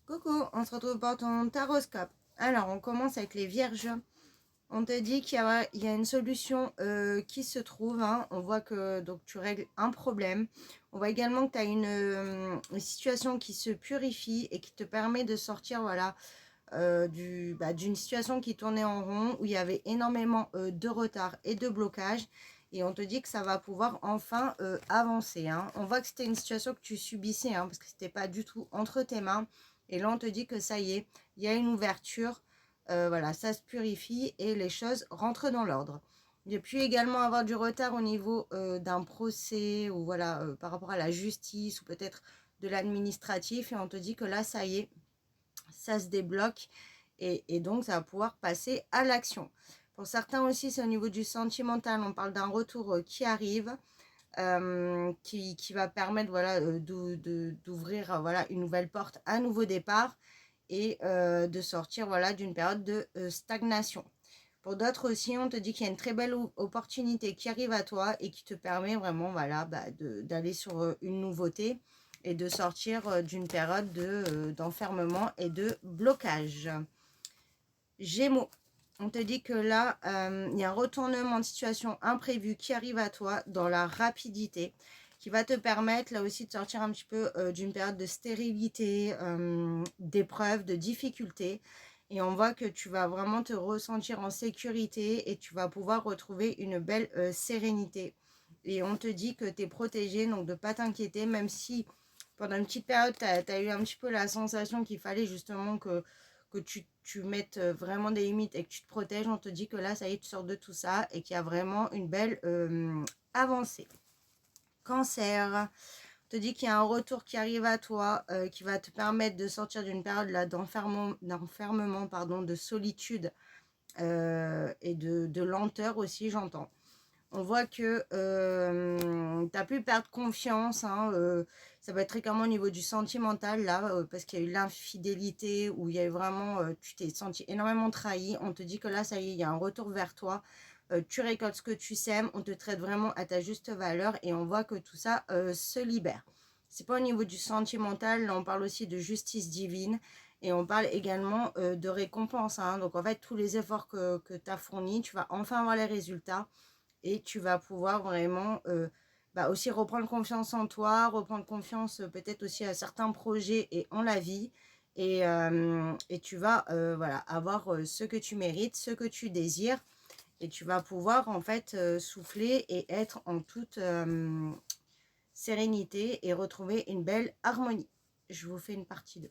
Coucou, on se retrouve pour ton taroscope. Alors, on commence avec les vierges. On te dit qu'il y a une solution qui se trouve. Hein. On voit que donc tu règles un problème. On voit également que tu as une situation qui se purifie et qui te permet de sortir voilà, d'une situation qui tournait en rond, où il y avait énormément de retard et de blocage. Et on te dit que ça va pouvoir enfin avancer. Hein. On voit que c'était une situation que tu subissais, hein, parce que c'était pas du tout entre tes mains. Et là, on te dit que ça y est, il y a une ouverture. Voilà, ça se purifie et les choses rentrent dans l'ordre. Il y a pu également avoir du retard au niveau d'un procès ou voilà, par rapport à la justice ou peut-être de l'administratif. Et on te dit que là, ça y est, ça se débloque et donc ça va pouvoir passer à l'action. Pour certains aussi, c'est au niveau du sentimental. On parle d'un retour qui arrive. Qui va permettre voilà, d'ouvrir voilà, une nouvelle porte, un nouveau départ et de sortir voilà, d'une période de stagnation. Pour d'autres aussi, on te dit qu'il y a une très belle opportunité qui arrive à toi et qui te permet vraiment voilà, d'aller sur une nouveauté et de sortir d'une période d'enfermement et de blocage. Gémeaux. On te dit que là, il y a un retournement de situation imprévu qui arrive à toi dans la rapidité, qui va te permettre là aussi de sortir un petit peu d'une période de stérilité, d'épreuves, de difficultés. Et on voit que tu vas vraiment te ressentir en sécurité et tu vas pouvoir retrouver une belle sérénité. Et on te dit que tu es protégé, donc de ne pas t'inquiéter, même si pendant une petite période, tu as eu un petit peu la sensation qu'il fallait justement que tu mettes vraiment des limites et que tu te protèges. On te dit que là, ça y est, tu sors de tout ça et qu'il y a vraiment une belle avancée. Cancer, on te dit qu'il y a un retour qui arrive à toi, qui va te permettre de sortir d'une période d'enfermement, pardon, de solitude et de lenteur aussi, j'entends. On voit que tu as pu perdre confiance. Hein, ça va être très clairement au niveau du sentimental, là, parce qu'il y a eu l'infidélité, où il y a eu vraiment, tu t'es senti énormément trahi. On te dit que là, ça y est, il y a un retour vers toi. Tu récoltes ce que tu sèmes, on te traite vraiment à ta juste valeur et on voit que tout ça se libère. C'est pas au niveau du sentimental, là on parle aussi de justice divine et on parle également de récompense. Hein. Donc en fait, tous les efforts que tu as fournis, tu vas enfin avoir les résultats. Et tu vas pouvoir vraiment aussi reprendre confiance en toi, reprendre confiance peut-être aussi à certains projets et en la vie. Et tu vas voilà, avoir ce que tu mérites, ce que tu désires. Et tu vas pouvoir en fait souffler et être en toute sérénité et retrouver une belle harmonie. Je vous fais une partie 2.